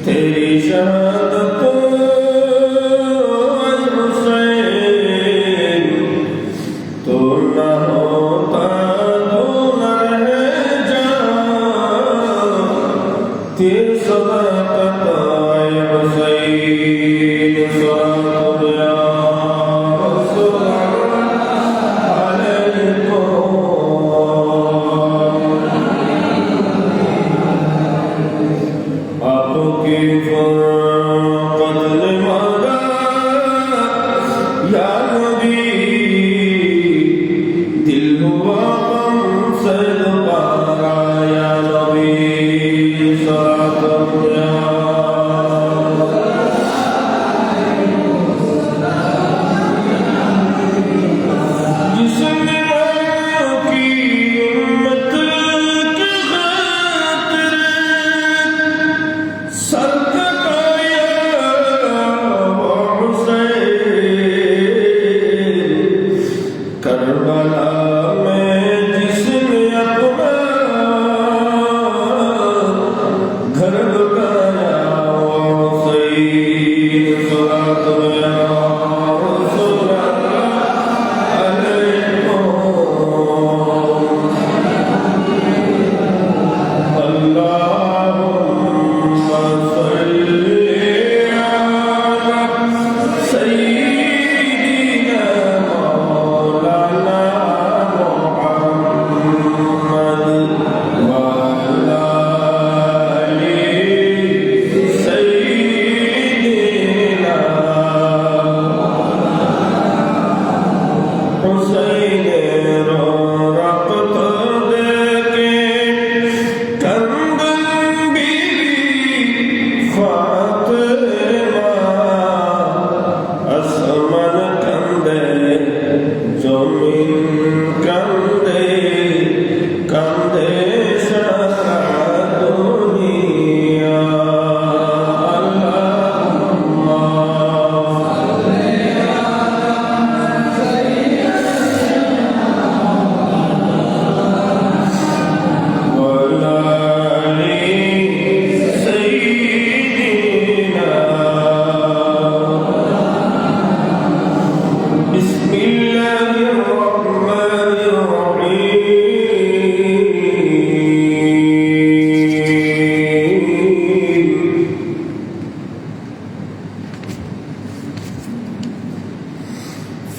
तेरी शहादत हुसैन तो न होता तो न रह जा तेरी सदाकत हुसैन सलातुल्लाह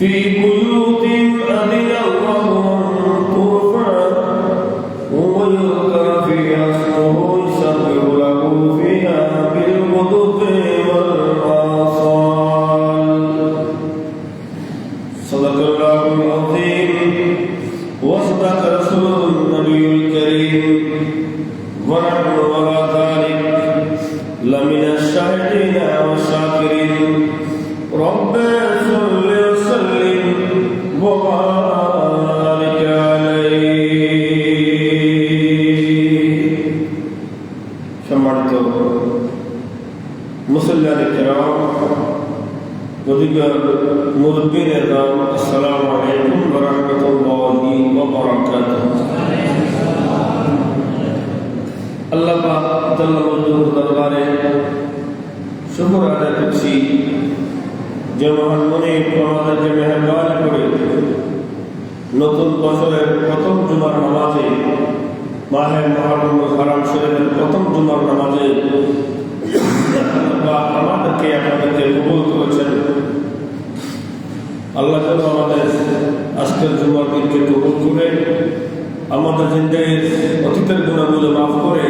في بيوت أذن الله أن ترفع ويذكر فيها اسمه يسبح له فيها بالغدو والآصال صدق الله العظيم وصدق رسوله النبي الكريم ونحن على ذلك لمن الشاهدين والشاكرين ربنا صل وسلم وبارك عليه সম্মানিত মুসল্লিয়ানে কেরাম মুরব্বিনের নাম আসসালামু আলাইকুম ওয়া রাহমাতুল্লাহি ওয়া বারাকাতুহু। আল্লাহ পাক জাল্লা ওয়াজহুর দরবারে শুকর আদায় করছি যে মহান মুনিব আমাদেরকে মেহেরবান করে নতুন বছরের প্রথম জুমার নামাজে মাহে মুহররম হারাম শরীফের প্রথম জুমার নামাজে আমাদেরকে আপনাদেরকে কবুল করেছেন। আল্লাহ যেন আমাদের আজকের জুমার দিনকে কবুল করে আমাদের জিন্দেগির অতীতের গুণাগুলো মাফ করে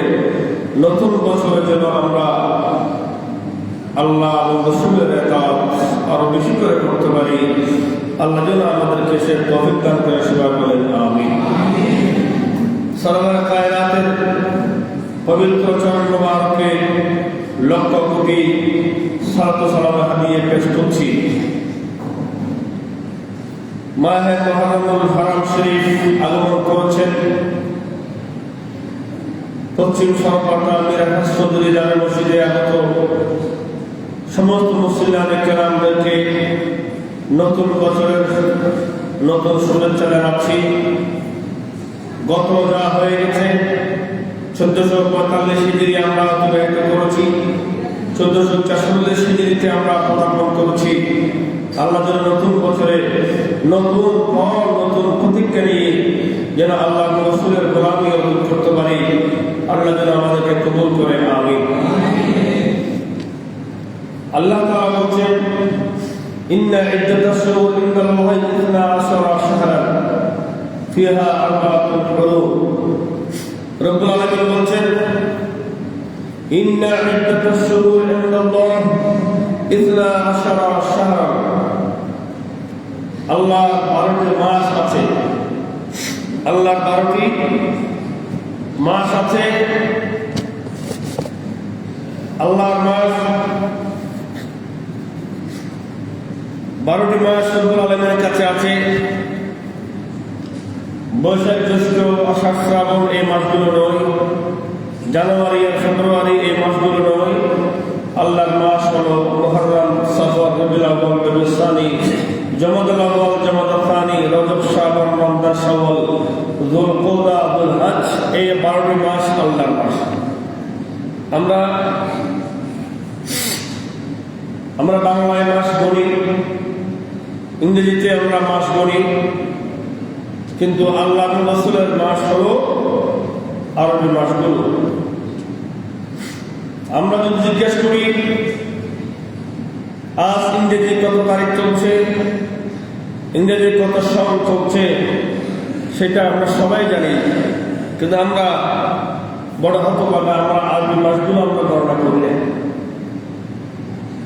নতুন বছরে যেন আমরা আল্লাহ এবং রাসূলের ইতাআত আরো বেশি করে করতে পারি। আল্লাহ যেন আমাদেরকে সে তৌফিক দান করে সেবা করেন, আমিন। সরওয়ার কায়নাতের পবিত্র চরণ মোবারকে লক্ষ কোটি সালাত ও সালাম হাদিয়ে পেশ করছি। মাহে মুহররমুল হারাম শরীফ আগমন করেছেন পশ্চিম সরকারটা মিরাজ চৌধুরী জামে মসজিদে আগত সমস্ত মুসলিয়ানে কেরামদেরকে নতুন বছরের নতুন শুভেচ্ছা জানাচ্ছি। গত যা হয়ে গেছে 1445 হিজরি আমরা অতিবাহিত করেছি, 1446 হিজরিতে আমরা পদার্পণ করেছি। আল্লাহ যেন নতুন বছরে নতুন ফল, নতুন প্রতিজ্ঞা নিয়ে যেন আল্লাহ রাসূলের গোলামি অর্জন করতে পারি। আল্লাহ যেন আমাদেরকে কবুল করে, আমিন। আল্লাহ তাআলা বলেন, ইন্না ইদ্দাতাশ শুহুরি ইনদাল্লাহি 12 শাহরান ফিহা আরবাতুন হুরুম। রব্বুল আলামিন বলেন, ইন্না ইদ্দাতাশ শুহুরি ইনদাল্লাহি 12 শাহরান। আল্লাহ 12টি মাস আছে, আল্লাহর 12টি মাস আছে। আল্লাহর মাস 12টি মাস রব্বুল আলামিনের কাছে আছে। বৈশাখ, জ্যৈষ্ঠ, আষাঢ়, শ্রাবণ এই মাসগুলো নয়, জানুয়ারি আর ফেব্রুয়ারি এই মাসগুলো নয়। আল্লাহর মাস হলো মুহররম, সফর, রবিউল আউয়াল, রবিউল সানি, জমাদুল আউয়াল, জমাদুল সানি, রজব, শাবান, রমজান, শাওয়াল, যুলকওদা, যুলহজ্জ এই 12টি মাস আল্লাহর মাস। আমরা বাংলায় মাস গণি, ইংরেজিতে আমরা মাস গণি, কিন্তু আল্লাহর রাসূলের মাস হলো আরবি মাসগুলো। আমরা যদি জিজ্ঞেস করি আজ ইংরেজি কত তারিখ চলছে, ইংরেজি কত সন চলছে, সেটা আমরা সবাই জানি, কিন্তু আমরা বড় হতভাগা আমরা আরবি মাসগুলো আমরা গণনা করি না।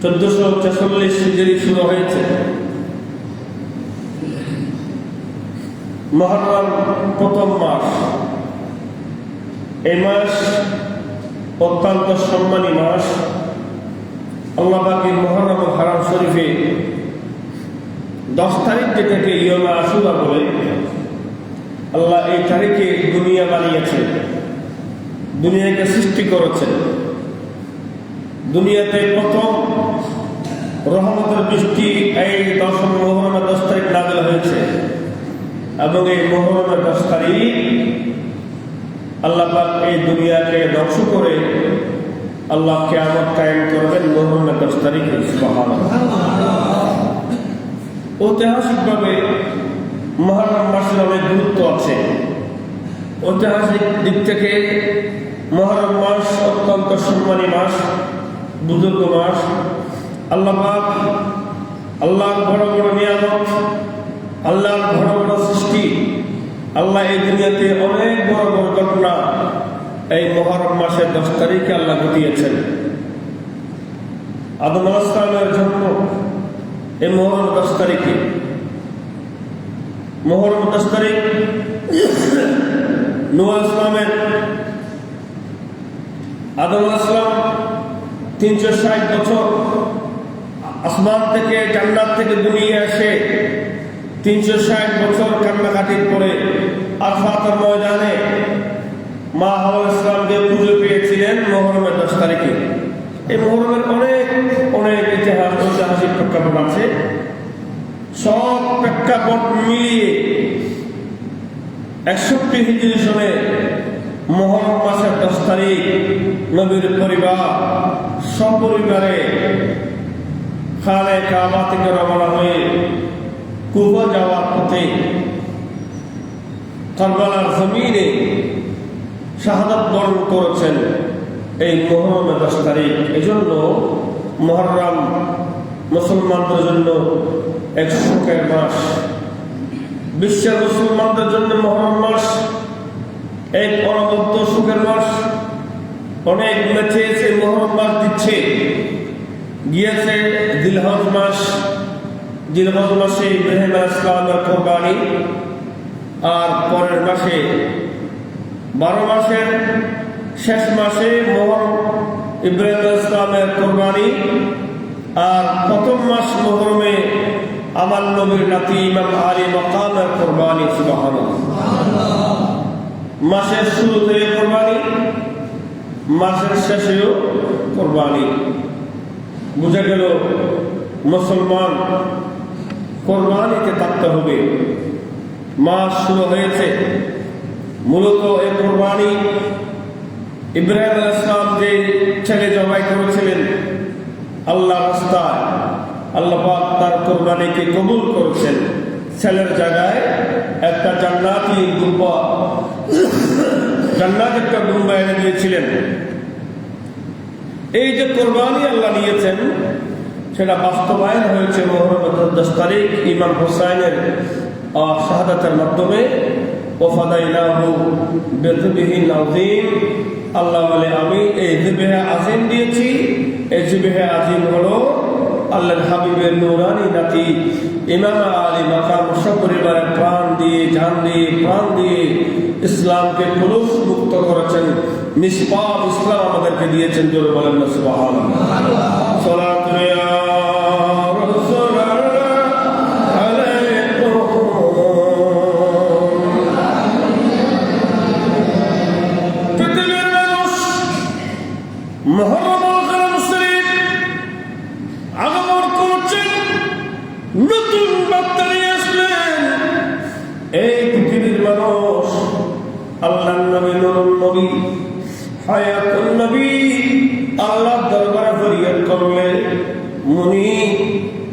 1446 হিজরি শুরু হয়েছে, মুহররম প্রথম মাস। এই মাস অত্যন্ত সম্মানী মাস। আল্লাহ পাকের মুহররম হারাম শরীফে 10 তারিখ যেটাকে ইয়মে আশুরা বলে, আল্লাহ এই তারিখে দুনিয়া বানিয়েছেন, দুনিয়াকে সৃষ্টি করেছেন। দুনিয়াতে প্রথম রহমতের বৃষ্টি এই 10 মুহররমের 10 তারিখ নাযিল হয়েছে, এবং এই মুহররমের 10 তারিখ আল্লাহ পাক এই দুনিয়াকে ধ্বংস করে আল্লাহ কিয়ামত কায়েম করবেন মুহররমের 10 তারিখে। সুবহানাল্লাহ। ঐতিহাসিকভাবে মুহররম মাসের অনেক গুরুত্ব আছে। ঐতিহাসিক দিক থেকে মুহররম মাস অত্যন্ত সম্মানী মাস, বুজুর্গ মাস। আল্লাহ পাক আল্লাহর বড় বড় নিয়ামত, আল্লাহর বড় বড় সৃষ্টি, আল্লাহ এই দুনিয়াতে অনেক বড় বড় ঘটনা এই মুহররম মাসের 10 তারিখে আল্লাহ ঘটিয়েছেন। আদম আলাইহিস সালামের জন্ম এই মুহররম 10 তারিখে। মুহররম 10 তারিখ নূহ আলাইহিস সালামের, আদম আলাইহিস সালাম 360 বছর আসমান থেকে, জান্নাত থেকে দুনিয়া এসে 360 বছর কান্নাকাটির পরে আরাফাতের ময়দানে মা হাওয়া ইসলামকে খুঁজে পেয়েছিলেন মুহররমের 10 তারিখে। এই মুহররমের অনেক অনেক ইতিহাস, ঐতিহাসিক প্রেক্ষাপট আছে। সব প্রেক্ষাপট মিলিয়ে 61 হিজরি সনে মুহররম মাসের 10 তারিখ নবীর পরিবার সপরিবারে খানে কাবা থেকে রওনা হয়ে কুফা যাওয়ার পথে কারবালার জমিনে শাহাদাত বরণ করেছেন এই মুহররমের 10 তারিখ। এজন্য মুহররম মুসলমানদের জন্য এক সুখের মাস। বিশ্বের মুসলমানদের জন্য মুহররম মাস এক অনবদ্য সুখের মাস। অনেক মেচেছে মুহররম মাস দিচ্ছে, গিয়েছে জিলহজ মাস। জিলহজ মাসে ইব্রাহিম আলাইহিস সালামের কোরবানি, আর পরের মাসে 12 মাসের শেষ মাসে ইব্রাহিম আলাইহিস সালামের কোরবানি, আর প্রথম মাস মুহররমে আমার নবীর নাতি ইমাম আলী মাকামের কোরবানি। সুবহানাল্লাহ। মাসের শুরুতে কোরবানি, মাসের শেষেও কোরবানি। বুঝা গেল মুসলমান কোরবানিতে থাকতে হবে। মাস শুরু হয়েছে, মূলত এই কোরবানি ইব্রাহিম আলাইহিস সালাম যে ছেলে জবাই করেছিলেন আল্লাহর রাস্তায়, আল্লাহ পাক তার কুরবানিকে কবুল করেছেন। ছেলের জায়গায় একটা জান্নাতি দুম্বা, জান্নাত একটা দুম্বা এনে দিয়েছিলেন। এই যে কোরবানি আল্লাহ নিয়েছেন সেটা বাস্তবায়ন হয়েছে মুহররমের 10 তারিখ ইমাম হুসাইনের শাহাদাতের মাধ্যমে। ওয়াফাদাইনাহু বিযিবহিন আযীম, আল্লাহ বলে আমি এই যিবহে আযীম দিয়েছি। এই যিবহে আযীম হলো আল্লাহর হাবিবের নূরানি নাতি ইমাম আলী মাকাম সপরিবারের প্রাণ দিয়ে, জান দিয়ে, প্রাণ দিয়ে ইসলামকে কুলুফ মুক্ত করেছেন, নিষ্পাপ ইসলাম আমাদেরকে দিয়েছেন। জোরে বলেন না সুবহানাল্লাহ। সালাতু ইয়া রাসূলুল্লাহ আলাইকুম। পৃথিবীর মানুষ মুহররমুল কারম শরীফ আগমন করছেন, নতুন বার্তা নিয়ে আসলেন। এই পৃথিবীর মানুষ আল্লাহর নবী, নুরুন নবী, হায়াতুন নবী আল্লাহর দরবারে ফরিয়াদ করলে, মুনি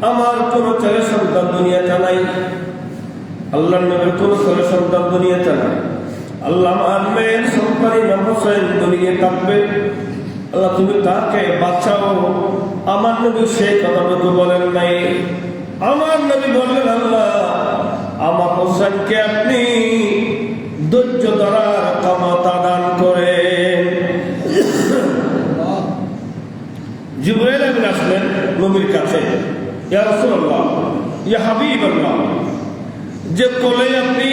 আমার কোন ছেলে সন্তান দুনিয়াতে নাই। আল্লাহর নবীর কোন ছেলে সন্তান দুনিয়াতে নাই। আল্লাহ আমার মেয়ের সন্তান ইমাম হোসেন দুনিয়ায় থাকবে, আল্লাহ তুমি তাকে বাঁচাও। আমার নবী সেই কথাটুকু বলেন নাই। আমার নবী বললেন আল্লাহ আমার হোসেনকে আপনি ধৈর্য ধরার ক্ষমতা দান করেন। জিবরাইল আমিন আসলেন নবীর কাছে, ইয়া রাসূলুল্লাহ, ইয়া হাবিবাল্লাহ, যে কোলে আপনি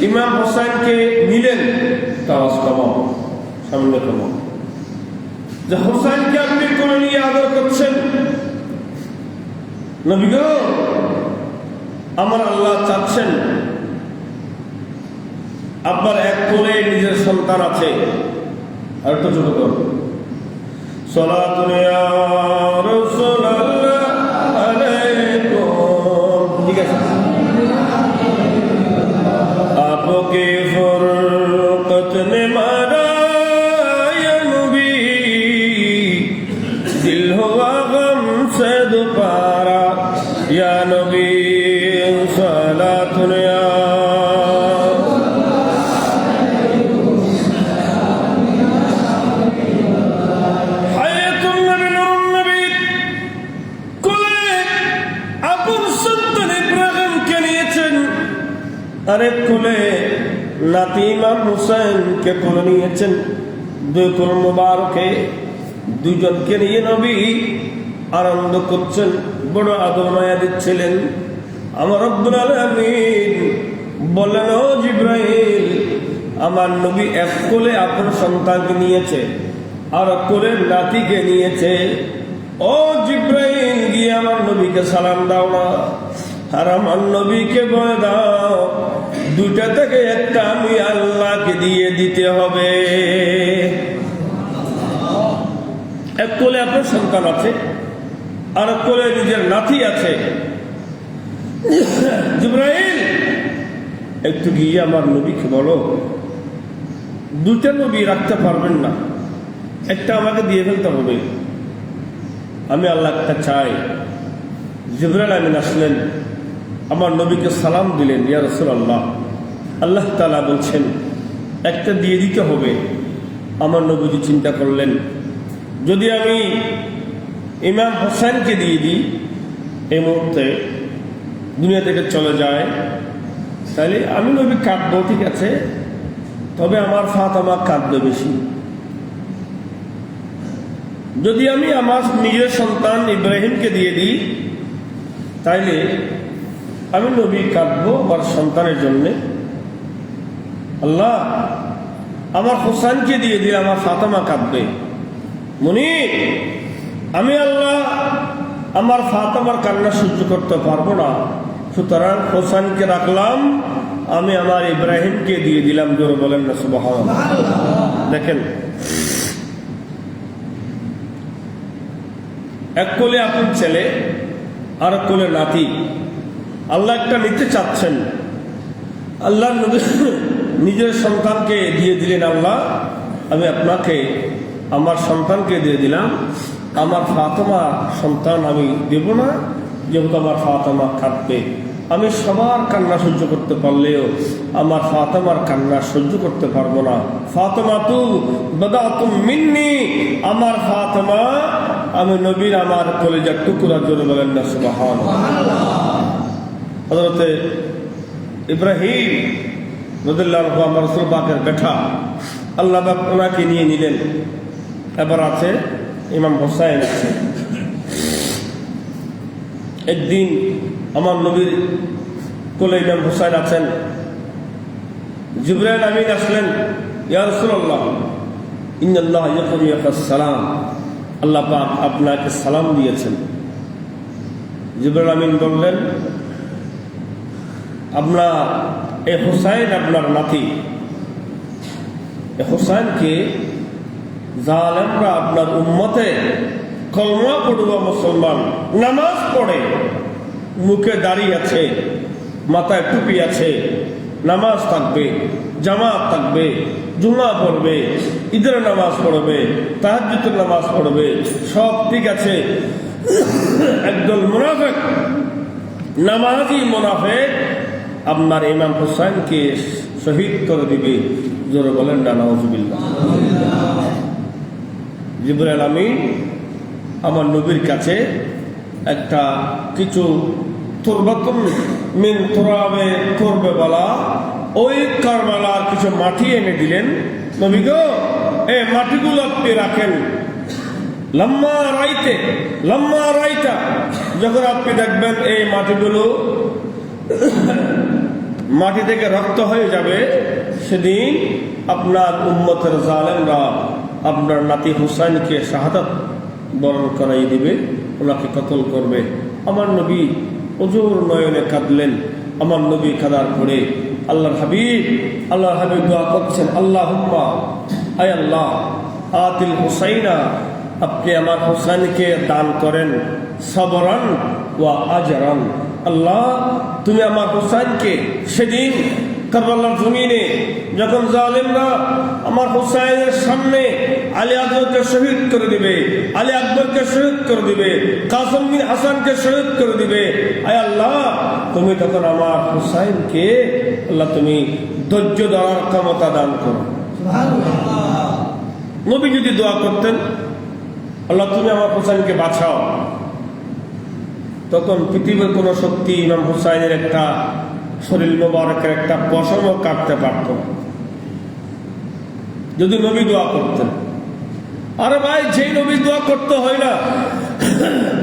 ইমাম হোসেনকে নিলেন, তাওয়াজ কমাও, সামনে কমাও, যে হোসেনকে আপনি কোলে নিয়ে আদর করছেন, নবী গো আমার আল্লাহ চাচ্ছেন আপনার এক কোলে নিজের সন্তান আছে। আর একটু ছোট কর, সালাতু ইয়া রাসূলুল্লাহ আলাইকুম। ঠিক আছে, আপকে ফুরকত নে মারা ইয়া নবী, দিল হুয়া গম সে দুপারা ইয়া নবী, সালাতু ইয়া আরেক কোলে নাতি ইমাম হুসাইনকে কোলে নিয়েছেন। দুই কোল মুবারকে দুজনকে নিয়ে নবী আনন্দ করছেন, বড় আদর মায়া দিচ্ছিলেন। আমার রব্বুল আলামিন বললেন, ও জিবরাইল, আমার নবী এক কোলে আপনার সন্তানকে নিয়েছে, আর কোলে নাতিকে নিয়েছে। ও জিবরাইল, গিয়ে আমার নবীকে সালাম দাও না, আর আমার নবীকে বলে দাও দুইটা থেকে একটা আমি আল্লাহকে দিয়ে দিতে হবে। এক কোলে আপনার সন্তান আছে, আর কোলে নিজের নাতি আছে। জিবরাইল, একটু গিয়ে আমার নবীকে বলো দুইটা নবী রাখতে পারবেন না, একটা আমাকে দিয়ে ফেলতে হবে, আমি আল্লাহটা চাই। জিবরাইল আমিন আসলেন, আমার নবীকে সালাম দিলেন, ইয়া রাসূলুল্লাহ, আল্লাহ তাআলা বলছেন একটা দিয়ে দিতে হবে। আমার নবীজি চিন্তা করলেন, যদি আমি ইমাম হোসেনকে দিয়ে দিই, এই মুহূর্তে দুনিয়া থেকে চলে যায়, তাহলে আমি নবী কাঁদবো, ঠিক আছে, তবে আমার ফাতেমা কাঁদবে বেশি। যদি আমি আমার নিজের সন্তান ইব্রাহিমকে দিয়ে দিই, তাইলে আমি নবী কাঁদবো আমার সন্তানের জন্যে। আল্লাহ আমার হোসেনকে দিয়ে দিলে আমার ফাতেমা কাঁদবে। মুনি, আমি আল্লাহ আমার ফাতেমার কান্না সহ্য করতে পারবো না, সুতরাং হোসেনকে রাখলাম, আমি আমার ইব্রাহিমকে দিয়ে দিলাম। জোরে বলেন না সুবহানাল্লাহ। দেখেন, এক কোলে আপন ছেলে, আর এক কোলে নাতি, আল্লাহ একটা নিতে চাচ্ছেন। আল্লাহ নিজের সন্তানকে দিয়ে দিলেন আল্লাহ, আমি আপনাকে আমার সন্তানকে দিয়ে দিলাম, আমার ফাতেমা সন্তান আমি দেব না, যেহেতু আমার ফাতেমা কাঁদবে। আমি সবার কান্না সহ্য করতে পারলেও আমার ফাতেমার কান্না সহ্য করতে পারবো না। ফাতেমা তু বাদাতুম মিন্নি, আমার ফাতেমা আমি নবীর আমার কলেজার টুকরা। জোরে বলেন না সুবহানাল্লাহ। হযরত ইব্রাহিম রাদিয়াল্লাহু আনহু আমার রাসূল পাকের বেটা, আল্লাহ পাক ওনাকে নিয়ে নিলেন। এবার আছে ইমাম হোসাইন আছে। একদিন আমার নবীর কোলে ইমাম হোসাইন আছেন। জিবরাইল আমিন আসলেন, ইয়া রাসূলুল্লাহ ইন্নাল্লাহ ইয়াকুলিকা সালাম, আল্লাহ পাক আপনাকে সালাম দিয়েছেন। জিবরাইল আমিন বললেন, আপনার এই হোসাইন আপনার নাতি, এই হোসাইনকে জালেমরা আপনার উম্মতে কলমা পড়ুয়া মুসলমান, নামাজ পড়ে, মুখে দাড়ি আছে, মাথায় টুপি আছে, নামাজ থাকবে, জামাত থাকবে, জুমা পড়বে, ঈদের নামাজ পড়বে, তাহাজ্জুদের নামাজ পড়বে, সব ঠিক আছে। একদল মুনাফিক, নামাজি মুনাফিক আপনার ইমাম হোসাইনকে শহীদ করে দিবে। জোরে বলেন না নাউজুবিল্লাহ। জিবরাইল আমিন আমার নবীর কাছে একটা কিছু তুরবাতুন মিন তুরাবে করবে বলা, ওই কারবালার কিছু মাটি এনে দিলেন। নবী গো, এই মাটিগুলো আপনি রাখেন, লম্মা রাইতা, যখন আপনি দেখবেন এই মাটিগুলো মাটি থেকে রক্ত হয়ে যাবে, সেদিন আপনার উম্মতের জালেমরা আপনার নাতি হুসাইনকে শাহাদাত বরণ করাই দিবে, ওনাকে কতল করবে। আমার নবী ওজোর নয়নে কাঁদলেন। আমার নবী কাঁদার পরে আল্লাহর হাবিব দোয়া করছেন, আল্লাহুম্মা, আয় আল্লাহ, আতিল হুসাইনা, আপনি আমার হুসাইনকে দান করেন সবরান ওয়া আজরান। আল্লাহ, তুমি আমার হুসাইনকে সেদিন কারবালার জমিনে যখন জালেমরা আমার হুসাইনের সামনে আলী আকবরকে শহীদ করে দিবে, আলী আকবরকে শহীদ করে দিবে, কাসেম বিন হাসানকে শহীদ করে দিবে, আয় আল্লাহ, তুমি তখন আমার হুসাইনকে আল্লাহ তুমি ধৈর্য ধরার ক্ষমতা দান করো। নবী যদি দোয়া করতেন, আল্লাহ তুমি আমার হুসাইনকে বাঁচাও, তখন পৃথিবীর কোন শক্তি ইমাম হুসাইনের একটা শরীর মোবারকের একটা পশমও কাটতে পারত যদি নবী দোয়া করতেন। আরে ভাই, যেই নবী দোয়া করতে হয় না,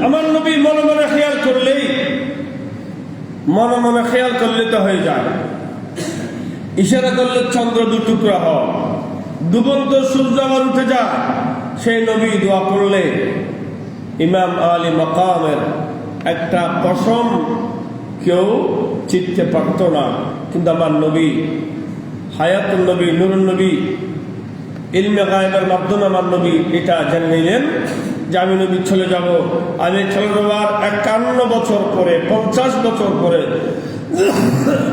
আমার নবী মনে মনে খেয়াল করলেই তো হয়ে যায়। ইশারা করলে চন্দ্র দু টুকরা হয়, ডুবন্ত সূর্য আবার উঠে যায়। সেই নবী দোয়া করলে ইমাম আলী মাকামের একটা পশম কেউ চিনতে পারত না। কিন্তু আমার নবী, হায়াতুল নবী, নূরুন নবী, ইলমে গায়েবের মাধ্যমে আমার নবী এটা জেনে নিলেন যে আমি নবী চলে যাব। আমি চলে যাওয়ার 51 বছর পরে, 50 বছর পরে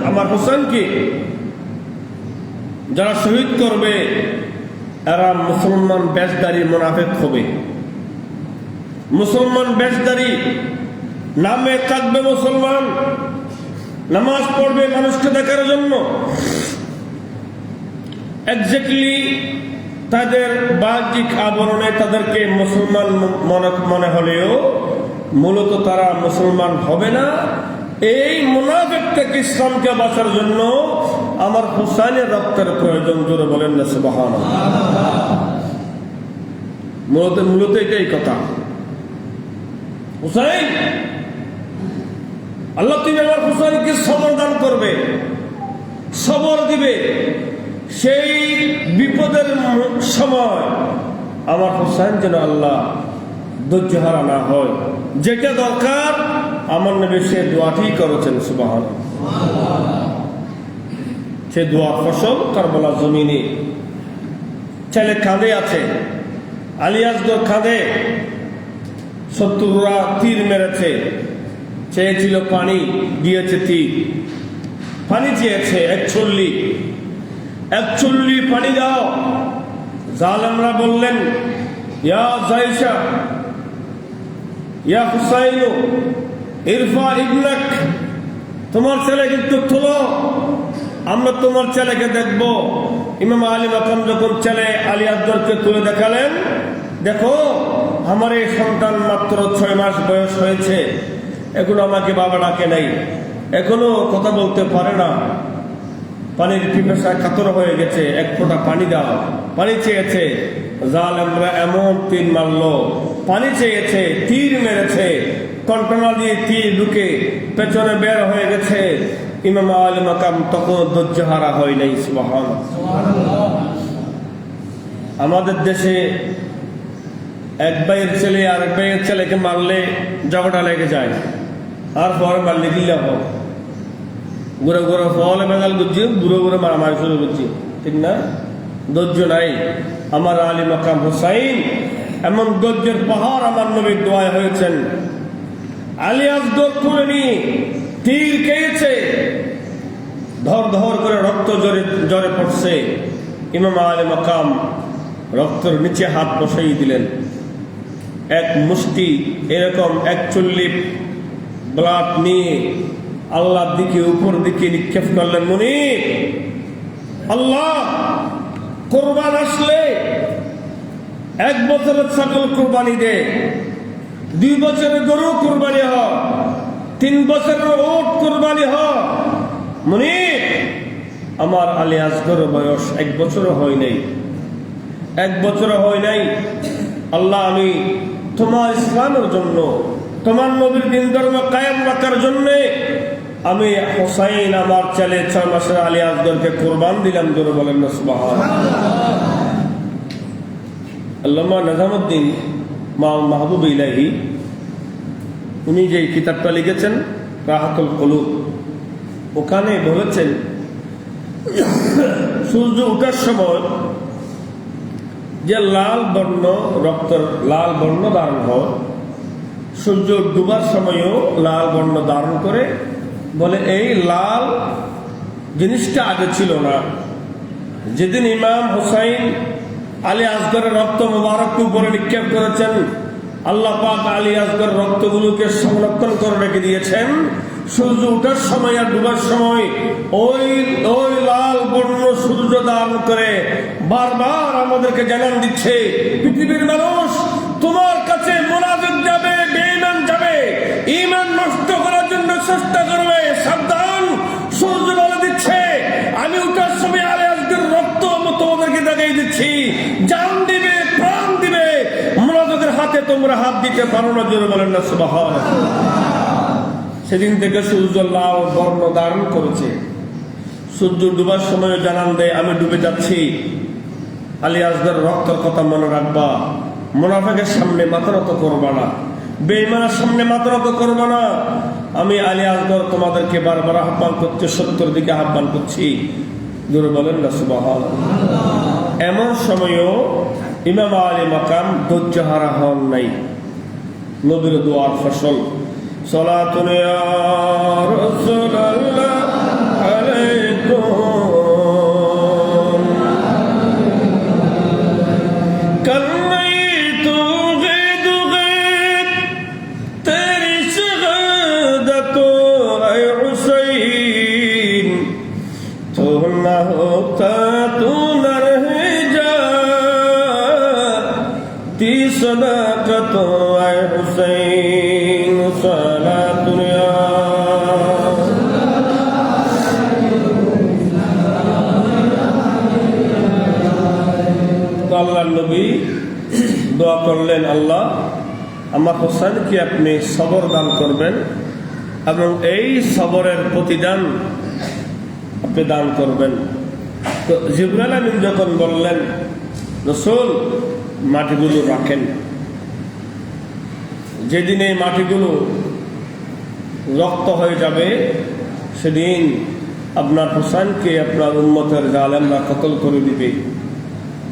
আমার হোসেনকে যারা শহীদ করবে, এরা মুসলমান বেশদারি মুনাফিক হবে। মুসলমান বেশদারি, নামে থাকবে মুসলমান, নামাজ পড়বে মানুষকে দেখার জন্য, এক্স্যাক্টলি তাদের বাহ্যিক আবরণে তাদেরকে মুসলমান মনে হলেও মূলত তারা মুসলমান হবে না। এই মুনাফিক থেকে ইসলামকে বাঁচার জন্য আমার হুসাইনের রক্তের প্রয়োজন। জোরে বলেন না সুবহানাল্লাহ। মূলত এটাই কথা। হুসাইন, আল্লাহ তুমি আমার হুসাইনকে সবর দান করবে, সবর দিবে। সেই বিপদের সময় আমার হুসাইন যেন আল্লাহ ধৈর্য হারা না হয়। যেটা দরকার আমার নবী সে দোয়াটি করেছেন সুবহানাল্লাহ। সে দোয়ার ফসল কারবালার জমিনে ছেলে কাঁধে আছে, আলী আসগর কাঁধে, শত্রুরা তীর মেরেছে, চেয়েছিল পানি, দিয়েছে তীর। পানি চেয়েছে 1 চল্লি পানি দাও, জালেমরা বললেন, ইয়া জাইশা ইয়া হুসাইন ইরফা ইবনাক, তোমার ছেলে কিন্তু তুলো, আমরা তোমার ছেলেকে দেখব। ইমাম আলী মাকাম যখন ছেলে আলী আসগরকে তুলে দেখালেন, দেখো আমার এই সন্তান মাত্র 6 মাস বয়স হয়েছে, এখনো আমাকে বাবা ডাকে নাই, এখনো কথা বলতে পারে না, পানির পিপাসায় কাতর হয়ে গেছে, এক ফোঁটা পানি দাও। পানি চেয়েছে, জালেমরা এমন তীর মারলো, পানি চেয়েছে, তীর মেরেছে, কন্টনা দিয়ে তীর ঢুকে পেছনে বের হয়ে গেছে। ইমাম আলী মাকাম তখন ধৈর্যহারা হয় নাই। সুবহানাল্লাহ। আমাদের দেশে এক ভাইয়ের ছেলে আরেক ভাইয়ের ছেলেকে মারলে ঝগড়া লেগে যায়, আর পরে মারলে গিলা হোক ঘুরে ঘুরে ফলে বেঙ্গাল করছি, ঘুরে ঘুরে মারামারি শুরু করছি, ঠিক না? ধৈর্য নাই। আমার আলী মাকাম হুসাইন এমন ধৈর্যের পাহাড় আমার নবীর দোয়ায় হয়েছেন। আলী আসগর তুলে নিয়ে তীর খেয়েছে, ধর ধর করে রক্ত জরে পড়ছে। ইমাম আলী মাকাম রক্তের নিচে হাত বসাই দিলেন, এক মুষ্টি এরকম 41 ব্লাড নিয়ে আল্লাহর দিকে উপর দিকে নিক্ষেপ করলেন। মুনিব, আল্লাহ কোরবান আসলে 1 বছরের ছাগল কোরবানি দে, 2 বছরের গরু কোরবানি হ, 3 বছরের ওট কোরবানি হ। মুনিব, আমার আলী আসগর বয়স 1 বছরও হয় নাই, 1 বছরও হয় নাই। আল্লাহ, আমি তোমার ইসলামের জন্য, তোমার নবীর দিন ধর্ম কায়েম রাখার জন্য আমি হুসাইন আমার ছেলে 6 মাসের আলী আসগরকে কোরবান দিলাম। জোরে বলেন না সুবহানাল্লাহ। আল্লামা নিজামুদ্দিন মাহবুব ইলাহি উনি যে কিতাবটা লিখেছেন রাহাতুল কুলুব, ওখানে বলেছেন সূর্য ওঠার সময় যে লাল বর্ণ রক্তের লাল বর্ণ ধারণ হয়, সূর্য ডুবার সময়ও লাল বর্ণ ধারণ করে। বলে এই লাল জিনিসটা আগে ছিল না। যেদিন ইমাম হুসাইন আলী আসগরের রক্ত মুবারক উপরে নিক্ষেপ করেছেন, আল্লাহ পাক আলী আসগরের রক্তগুলোকে সংরক্ষণ করে রেখে দিয়েছেন। সূর্য ওঠার সময় আর ডুবার সময় ওই লাল বর্ণ সূর্য ধারণ করে বারবার আমাদেরকে জানান দিচ্ছে, পৃথিবীর মানুষ তোমার কাছে মুনাফিক যাবে, বেঈমান যাবে, ঈমান নষ্ট করার জন্য চেষ্টা করবে, সাবধান। সূর্য বলে দিচ্ছে, আমি ওঠার সময় আলী আসগরের রক্ত তোমাদেরকে দেখাই দিচ্ছি, জান দিবে, প্রাণ দিবে, মুনাফিকের হাতে তোমরা হাত দিতে পারো না। জোরে বলেন না সুবহানাল্লাহ। সেদিন থেকে সূর্য লাল বর্ণ ধারণ করেছে। সূর্য ডুবার সময় জানান দেয়, আমি ডুবে যাচ্ছি, আলী আসগর রক্তের কথা মনে রাখবা, মুনাফিকের সামনে মাথা নত করবা না, বেঈমানের সামনে মাথা নত করবা না। আমি আলী আসগর তোমাদেরকে বারবার আহ্বান করছি, সত্যের দিকে আহ্বান করছি। জোরে বলেন না সুবহানাল্লাহ। এমন সময়ও ইমাম আলী মাকাম ধৈর্যহারা হন নাই। নবীর দোয়ার ফসল সালাতুন ইয়া রাসূলুল্লাহ আলাইকুম কান্নাইতু গীদু গীদ তেরি শাহাদাতু আয় হুসাইন তো না হোতা তু না রহে যা তি সদাকতু আয় হুসাইন সালাতুন ইয়া আল্লাহর নবী দোয়া করলেন, আল্লাহ আমার হোসেনকে আপনি সবর দান করবেন এবং এই সবরের প্রতিদান আপনি দান করবেন। তো জিবরাইল আমিন যখন বললেন, রাসূল মাটিগুলো রাখেন, যেদিন এই মাটিগুলো রক্ত হয়ে যাবে সেদিন আপনার হোসেনকে আপনার উম্মতের জালেমরা কতল করে দিবে।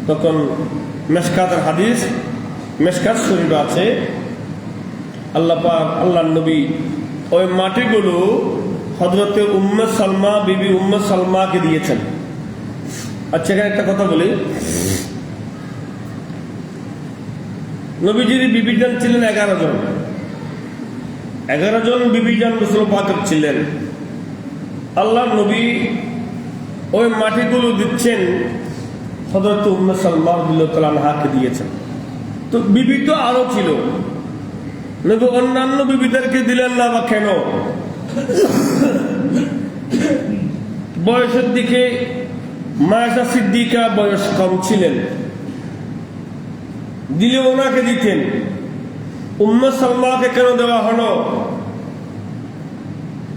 তখন মেশকাতের হাদিস, মেশকাত শরীফ আছে, আল্লাহ পাক আল্লাহর নবী ওই মাটিগুলো হযরতে উম্মে সালমা, বিবি উম্মে সালমাকে দিয়েছেন। আচ্ছা, এখানে একটা কথা বলি, নবীজির বিবিজান ছিলেন 11 জন। 11 জন বিবিজান রাসূল পাকের ছিলেন। আল্লাহ নবী ওই মাটিগুলো দিচ্ছেন হযরত উম্মে সালমা রাদিয়াল্লাহু তাআলা আনহাকে দিয়েছেন। তো বিবি তো আরো ছিল, নবী অন্যান্য বিবিদেরকে দিলেন না বা কেন? বয়সের দিকে মায়েশা সিদ্দিকা বয়স কম ছিলেন, দিলে ওনাকে দিতেন। উম্মে সালমাকে কেন দেওয়া হলো?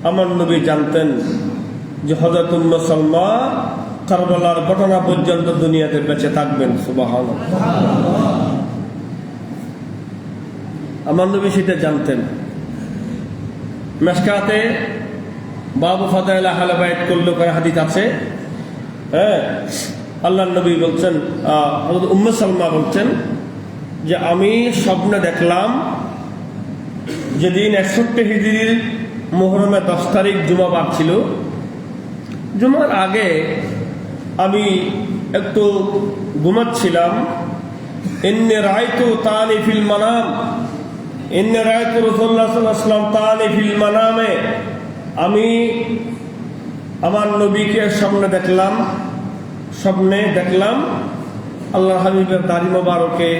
আমার নবী জানতেন যে হযরত উম্মে সালমা কারবালার ঘটনা পর্যন্ত দুনিয়াতে বেঁচে থাকবেন। সুবহানাল্লাহ। আমার নবী সেটা জানতেন। মেশকাতে বাবু ফাদাইল আহলে বাইত করলো করে হাদিস আছে। হ্যাঁ, আল্লাহর নবী বলছেন, হযরত উম্মে সালমা বলছেন যে আমি স্বপ্নে দেখলাম যেদিন 61 হিজরির মুহররমের 10 তারিখ জুমাবার ছিল, জুমার আগে আমি একটু ঘুমাচ্ছিলাম। ইন্নী রাআইতু তানি ফিল মানাম, ইন্নী রাআইতু রাসূলুল্লাহ সাল্লাল্লাহু আলাইহি ওয়াসাল্লাম তানি ফিল মানামে, আমি আমার নবীকে স্বপ্নে দেখলাম আল্লাহর হাবিবের দাড়ি মোবারকে,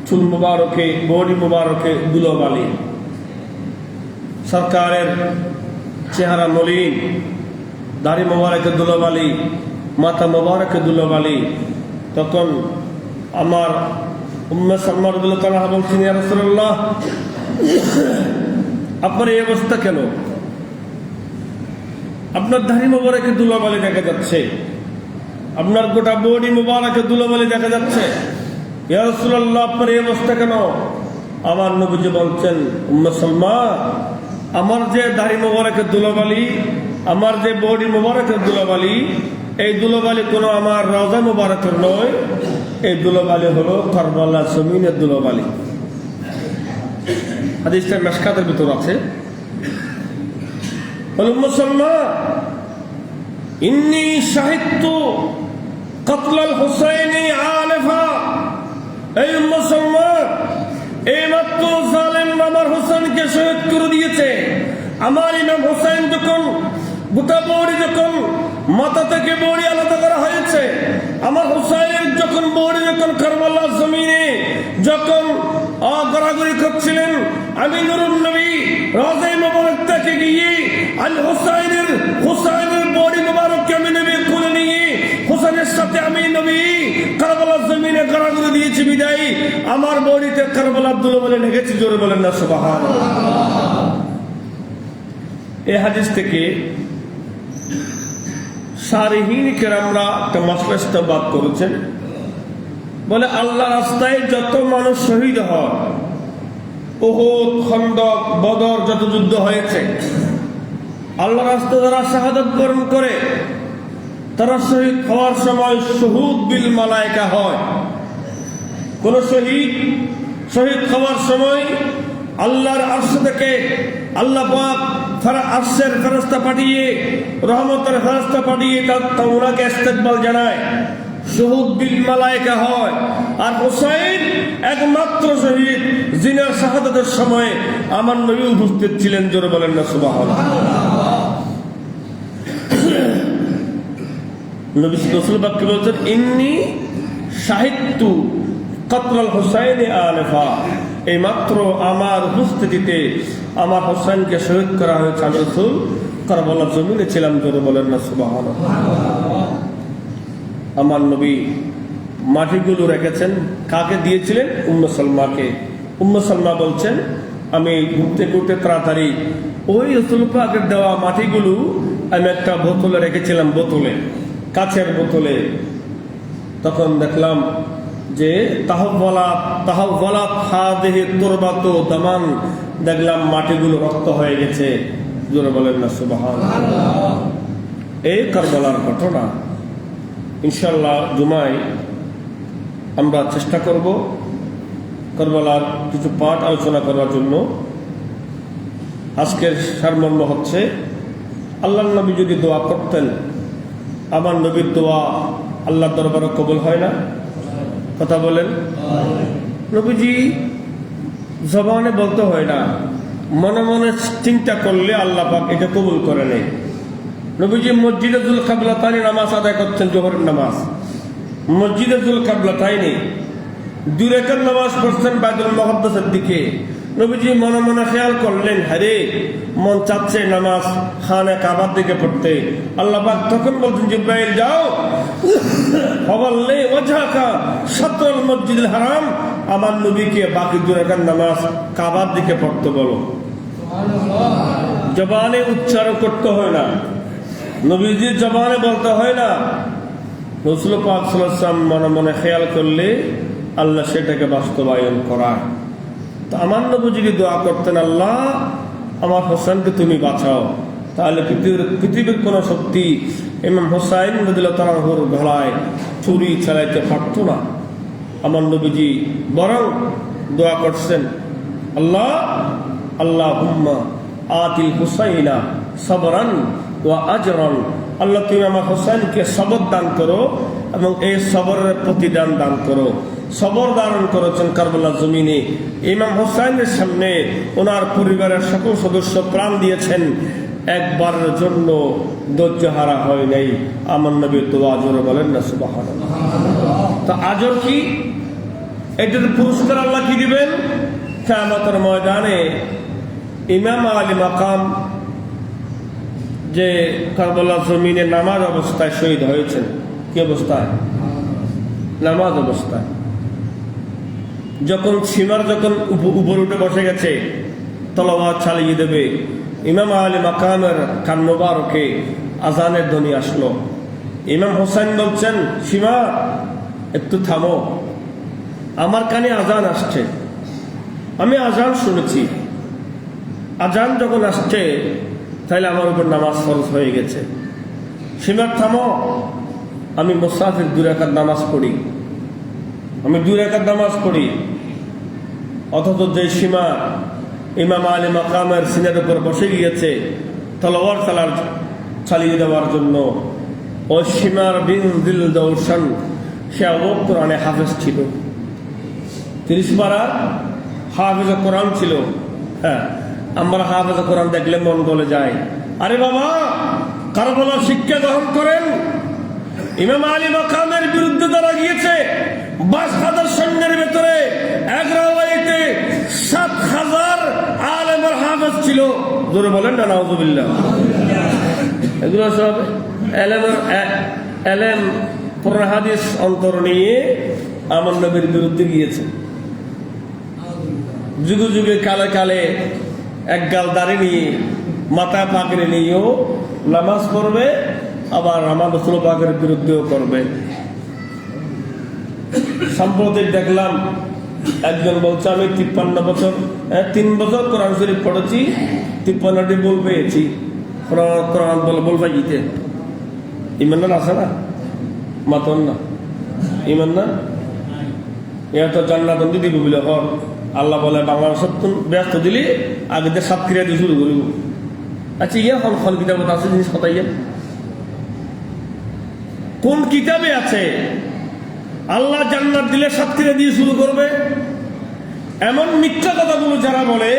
চুল মোবারকে, বডি মোবারকে ধুলোবালি, সরকারের চেহারা মলিন, দাড়ি মোবারকে ধুলোবালি, মাথা মোবারকে ধুলোবালি। তখন আমার উম্মে সালমা রাদিয়াল্লাহু তাআলা বলছেন, ইয়া রাসূলুল্লাহ, আপনার এই অবস্থা কেন? আপনার দাড়ি মোবারকে ধুলোবালি দেখা যাচ্ছে, আপনার গোটা বডি মোবারকে ধুলোবালি দেখা যাচ্ছে, ইয়া রাসূলুল্লাহ, আপনার এই অবস্থা কেন? আমার নবীজি বলছেন, উম্মে সালমা, আমার যে দাড়ি মোবারকে ধুলোবালি, আমার যে বডি মোবারকে ধুলোবালি, এই ধুলোবালি কোনো আমার রওজা মোবারকের নয়, এই ধুলোবালি হলো কারবালার জমিনের ধুলোবালি। হাদিসটা মিশকাতের ভিতর আছে। উম্মে সালমা, ইন্নী শাহিদতু কতলাল হুসাইনি আনিফা, এই উম্মে সালমা, এই মাত্র জালেম আমার হোসেনকে শহীদ করে দিয়েছে। আমার ইমাম হোসেন যখন গোটা বড়ি, যখন মাথা থেকে বড়ি আলাদা করা হয়েছে, আমার হোসেনের যখন বড়ি যখন কারবালার জমিনে যখন গড়াগড়ি করছিলেন, আমি নুরুন নবী রওজায়ে মুবারক থেকে গিয়ে আমি হোসেনের বড়ি মুবারককে আমি নবী কোলে নিয়ে হোসেনের সাথে আমি নবী কারবালার জমিনে গড়াগড়ি দিয়েছি বিদায় আমার বড়িতে কারবালার ধুলোবালি লেগেছে। জোরে বলেন না সুবহানাল্লাহ। এই হাদিস থেকে সারিহীন কেরামরা একটা মাসলা ইস্তেমবাদ করেছেন, বলে আল্লাহ রাস্তায় যত মানুষ শহীদ হয়, উহুদ, খন্দক, বদর যত যুদ্ধ হয়েছে, আল্লাহ রাস্তায় যারা শাহাদাত বরণ করে তারা শহীদ হওয়ার সময় শুহুদ বিল মালায়েকা হয়। কোন শহীদ হওয়ার সময় আল্লাহর আরশ থেকে আল্লাহ পাক আরশের ফেরেশতা পাঠিয়ে, রহমতের ফেরেশতা পাঠিয়ে তা ওনাকে ইস্তেকবাল জানায়, শুহুদ বিল মালায়েকা হয়। আর হুসাইন একমাত্র শহীদ যিনার শাহাদাতের সময় আমার নবী উপস্থিত ছিলেন। জোরে বলেন না সুবহানাল্লাহ। নবী রাসূল পাক বলেছেন, ইন্নী শাহিদতু কতলাল হুসাইনি আনিফা, এই মাত্র আমার উপস্থিতিতে আমার হোসেনকে শহীদ করা হয়েছে, আমি রাসূল কারবালার জমিনে ছিলাম। জোরে বলেন না সুবহানাল্লাহ। আমার নবী মাটিগুলো রেখেছেন, কাকে দিয়েছিলেন? উম্মে সালমাকে। উম্মে সালমা বলছেন, আমি ঘুরতে ঘুরতে তাড়াতাড়ি ওই রাসূল পাকের দেওয়া মাটিগুলো আমি একটা বোতলে রেখেছিলাম, বোতলে, কাচের বোতলে। তখন দেখলাম যে তাহওয়ালাত হাদিহি তুরবাতু দামান, দেখলাম মাটিগুলো রক্ত হয়ে গেছে। জোরে বলেন না সুবহানাল্লাহ। এই কারবালার ঘটনা ইনশাআল্লাহ জুমায় আমরা চেষ্টা করব কারবালার কিছু পাঠ আলোচনা করার জন্য। আজকের সারমর্ম হচ্ছে, আল্লাহর নবী যদি দোয়া করতেন, আমার নবীর দোয়া আল্লাহর দরবারে কবুল হয় না? কথা বলেন। নবীজি জবানে বলতে হয় না, মনে মনে চিন্তা করলে আল্লাহ পাক এটা কবুল করে নেয়। নবীজি মসজিদে যুল কিবলাতাইনে নামাজ আদায় করছেন, জোহরের নামাজ। মসজিদে যুল কিবলাতাইনে 2 রাকাত নামাজ পড়ছেন বাইতুল মুকাদ্দাসের দিকে। নবীজি মনে মনে খেয়াল করলেন, হ্যারে মন চাচ্ছে নামাজ খানে কাবার দিকে পড়তে। আল্লাহ পাক তখন বলছেন, জিব্রাইল যাও হওয়াল্লে ওয়াজহাকা শাতরুল মসজিদুল হারাম, আমার নবীকে বাকি 2 রাকাত নামাজ কাবার দিকে পড়তে বলো। জবানে উচ্চারণ করতে হয় না, নবীজির জবানে বলতে হয় না, রাসূল পাক সাল্লাল্লাহু আলাইহি ওয়াসাল্লাম মনে মনে খেয়াল করলে আল্লাহ সেটাকে বাস্তবায়ন করায়। তো আমার নবীজি দোয়া করতেন, আল্লাহ আমার হোসেনকে তুমি বাঁচাও। তাহলে পৃথিবীর কোন শক্তি ইমাম হোসাইন রাদিয়াল্লাহু তাআলা আনহুর গলায় ছুরি চালাইতে পারত না। আমার নবীজি বরং দোয়া করছেন, আল্লাহ আল্লাহুম্মা আতিল হুসাইনা সাবরান ওয়া আজরান, আল্লাহ তুমি আমার হোসেনকে সবর দান করো এবং এই সবরের প্রতিদান দান করো। সবর ধারণ করেছেন কারবালার জমিনে। ইমাম হোসাইনের সামনে ওনার পরিবারের সকল সদস্য প্রাণ দিয়েছেন, একবারের জন্য ধৈর্যহারা হয় নাই। আমার নবী তো আজরে বলেন না সুবহানাল্লাহ। তো আজর কি? এটার পুরস্কার আল্লাহ কি দিবেন? কিয়ামতের ময়দানে ইমাম আলী মাকাম যে কারবালার জমিনে নামাজ অবস্থায় শহীদ হয়েছেন। কি অবস্থায়? নামাজ অবস্থায়। যখন সীমার যখন উপরে উঠে বসে গেছে, তলোয়ার চালিয়ে দেবে, ইমাম আলী মাকামের কান মোবারকে আজানের ধ্বনি আসলো। ইমাম হোসেন বলছেন, সীমা একটু থামো, আমার কানে আজান আসছে, আমি আজান শুনেছি। আজান যখন আসছে তাহলে আমার উপর নামাজ ফরজ হয়ে গেছে। সীমা থামো, আমি মুসাফির 2 রাকাত নামাজ পড়ি, আমি 2 রাকাত নামাজ পড়ি। অথচ যে সীমা ইমাম আলী মাকামের সিনের উপর বসে গিয়েছে তলোয়ার চালিয়ে দেওয়ার জন্য, ওই সীমার বিন দিল দৌসান সে কোরআনে হাফেজ ছিল, 30 পারা হাফেজ কোরআন ছিল। হ্যাঁ, আমরা হাফেজ কোরআন দেখলে মন গলে যায়। আরে বাবা, কারবালার শিক্ষা গ্রহণ করেন। ইমাম আলী মাকামের বিরুদ্ধে তারা গিয়েছে 22,000 সৈন্যের ভেতরে 7,000 আলেমের হাফেজ ছিল। জোরে বলেন না নাউযুবিল্লাহ। এগুলো সব এলেম পুরান হাদিস অন্তর নিয়ে আমার নবীর বিরুদ্ধে গিয়েছে। যুগে যুগে কালে কালে এক গাল দাড়ি নিয়ে মাথা পাগড়ি নিয়েও নামাজ পড়বে, আবার আমার রাসূল পাকের বিরুদ্ধেও করবে। সাম্প্রতিক দেখলাম একজন বলছে, আমি 3 বছর কোরআন শরীফ পড়েছি, 53টি বল পেয়েছি। কোরআন বল পাইতে ইমানদার আছে না? মাতন না ইমান না, এ তো জান্নাত দিদি বলে হর। আল্লাহ বলে বাংলাদেশ ব্যস্ত দিলি আগে যে সাতক্রিয়া দিয়ে শুরু করিব। আচ্ছা, ইয়া খন কিতাবত আছে জিনিস কথাই কোন কিতাবে আছে আল্লাহ জান্নাত দিলে সাতক্রিয়া দিয়ে শুরু করবে? এমন মিথ্যা কথাগুলো যারা বলে,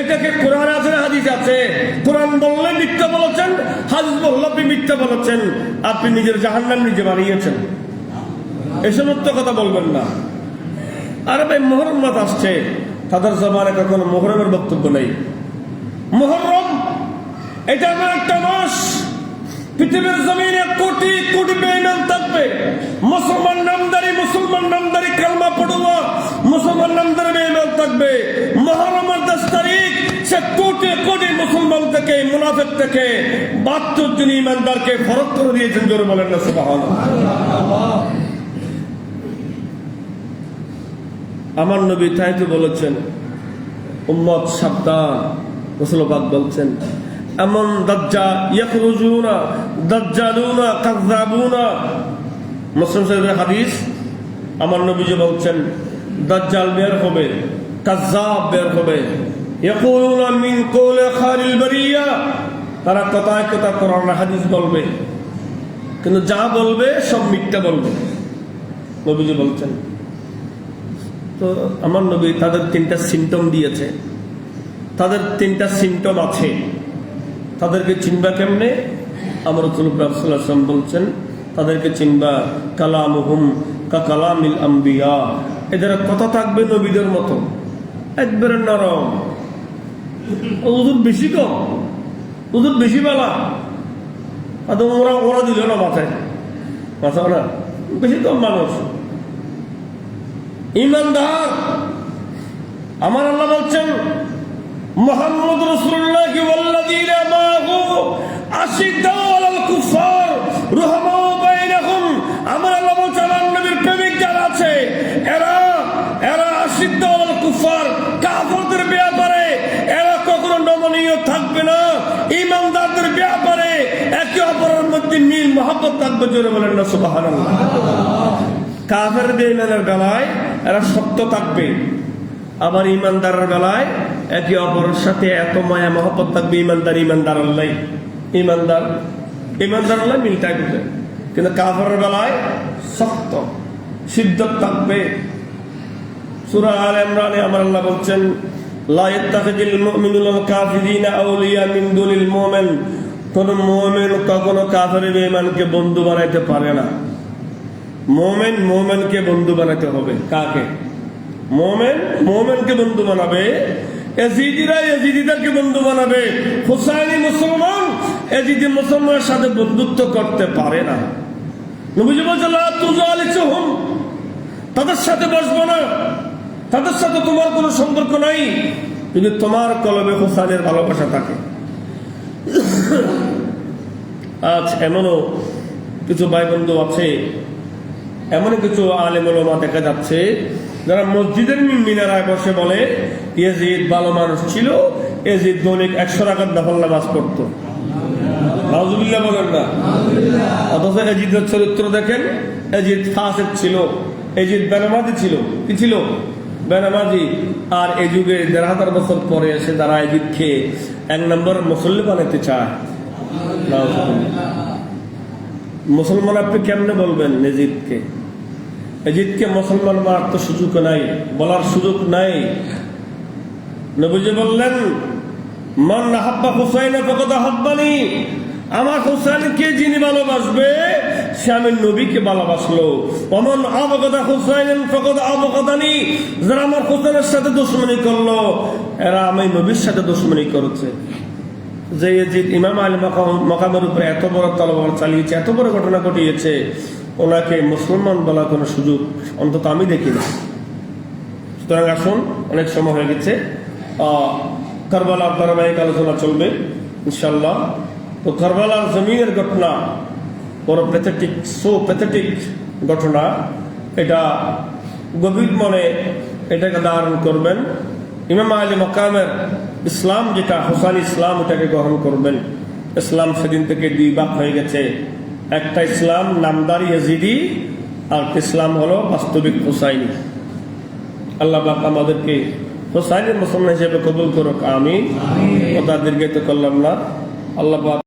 এটাকে কোরআন আছে না হাদিস আছে? কোরআন বললে মিথ্যা বলেছেন, হাদিস বললে আপনি মিথ্যা বলেছেন, আপনি নিজের জাহান্নাম নিজে বানিয়েছেন। এই সমস্ত কথা বলবেন না। আরে ভাই, মুহররম মাস আসছে, তাদের জবানে কখনো মুহররমের বক্তব্য নেই। মুহররম এটা এমন একটা মাস, পৃথিবীর জমিনে কোটি কোটি বেঈমান থাকবে, মুসলমান নামদারি কালমা পড়ুয়া মুসলমান নামদারি বেঈমান থাকবে। মুহররমের 10 তারিখ সে কোটি কোটি মুসলমান থেকে, মুনাফিক থেকে 72 জন ঈমানদারকে ফরক করে দিয়েছেন। জোরে বলেন না সুবহানাল্লাহ। আমার নবী তাই তো বলেছেন, উম্মত সাবধান। রাসূল পাক বলছেন, এমন দাজ্জালুনা কাযযাবুনা। মুসলিম শরীফের হাদিস। আমার নবীজি বলছেন, দাজ্জাল বের হবে, কাযযাব বের হবে। ইয়াকুলুনা মিন কওলি খায়রিল বারিয়া, তারা কথায় কথা কোরআন হাদিস বলবে, কিন্তু যা বলবে সব মিথ্যা বলবে। নবীজি বলছেন, তো আমার নবী তাদের 3টা সিমটম দিয়েছে, তাদের 3টা সিমটম আছে, তাদেরকে চিনবা কেমনে? আমার রাসূলুল্লাহ সাল্লাল্লাহু আলাইহি ওয়াসাল্লাম বলছেন তাদেরকে চিনবা কালামুহুম কা কালামিল আম্বিয়া, এদের কথা থাকবে নবীদের মতো, একবারে নরম। ওদের বেশি কম, ওদের বেশি বেলা, আর ওরা দিল না মাথায়, মাথা না, বেশি কম মানুষ। ইমানদার আমার আল্লাহ বলছেন মুহাম্মদ রাসূলুল্লাহ ওয়াল্লাযীনা মাআহু আশিদ্দাউ আলাল কুফার রুহামাউ বাইনাহুম। আমার আল্লাহ বলছেন আমার নবীর প্রেমিক যারা আছে এরা আশিদ্দাউ আলাল কুফার, কাফেরদের ব্যাপারে এরা কখনো নমনীয় থাকবে না। ঈমানদারদের ব্যাপারে একে অপরের মধ্যে মিল মহব্বত থাকবে। জোরে বলেন না সুবহানাল্লাহ। কাফের বেঈমানের বেলায় এরা শক্ত থাকবে, আবার ইমানদারের বেলায় একে অপরের সাথে এত মায়া মহব্বত থাকবে। ইমানদার আল্লাহ মিল থাকবে, কিন্তু কাফেরের বেলায় শক্ত সিদ্ধত থাকবে। সূরা আলে ইমরানে আমার আল্লাহ বলছেন লা ইয়াত্তাখিযুল মুমিনুল কাফিরিনা আউলিয়া মিন দুনিল মুমিন। কোন মুমিন কখনো কাফের বেঈমানকে বন্ধু বানাইতে পারে না। মোমেনকে বন্ধু বানাতে হবে। কাকে? মোমেনকে বন্ধু বানাবে, এজিদিরা এজিদিদেরকে বন্ধু বানাবে। হুসাইনি মুসলমান এজিদি মুসলমানের সাথে বন্ধুত্ব করতে পারে না। নবীজি বলেছেন লা তুজালিসুহুম, তাদের সাথে বসবো না, তাদের সাথে তোমার কোনো সম্পর্ক নাই যদি তোমার কলবে হুসাইনের ভালোবাসা থাকে। আজ এমনও কিছু ভাই বন্ধু আছে, এমন কিছু আলেম ওলামা দেখা যাচ্ছে যারা মসজিদের মিনারায় বসে বলে ইয়াজিদ ভালো মানুষ ছিল, ইয়াজিদ দৈনিক 100 রাকাত নফল নামাজ পড়তো। নাউজুবিল্লাহ বলেন না। অথচ ইয়াজিদের চরিত্র দেখেন, ইয়াজিদ ফাসিক ছিল, ইয়াজিদ বেনামাজি ছিল। কি ছিল? বেনামাজি। আর এই যুগে 1500 বছর পরে এসে তারা ইয়াজিদকে 1 নম্বর মুসল্লি বানাতে চায়। মুসলমান আপনি কেমনে বলবেন এজিদকে মুসলমান মারার তো সুযোগ নাই, বলার সুযোগ নাই। নবীজি বললেন মান আহাব্বা হুসাইনা ফাকাদ আহাব্বানি, আমার হুসাইনকে যিনি ভালোবাসবে সে আমি নবীকে ভালোবাসলো। ওমান আবগাদা হুসাইনান ফাকাদ আবগাদানি, যারা আমার হুসাইনের সাথে দুশমনি করলো এরা আমি নবীর সাথে দুশমনি করেছে। যে ইয়াজিদ ইমাম আলী মাকামের উপরে এত বড় তলবার চালিয়েছে, এত বড় ঘটনা ঘটিয়েছে, ওনাকে মুসলমান বলার কোনো সুযোগ অন্তত আমি দেখি না। সুতরাং আসুন, অনেক সময় হয়ে গেছে, কারবালার ধারাবাহিক আলোচনা চলবে ইনশাল্লাহ। তো কারবালার জমিনের ঘটনা বড় প্যাথেটিক ঘটনা, এটা গভীর মনে এটাকে ধারণ করবেন। ইমাম আলী মাকামের ইসলাম যেটা হুসাইনি ইসলাম, এটাকে গ্রহণ করবেন। ইসলাম সেদিন থেকে 2 ভাগ হয়ে গেছে। একটা ইসলাম নামদারি ইয়াজিদি, আর ইসলাম হলো বাস্তবিক হুসাইনি। আল্লাহ পাক আমাদেরকে হুসাইনের মুসলমান হিসেবে কবুল করুক, আমিন। কথা দীর্ঘায়িত করলাম না। আল্লাহ পাক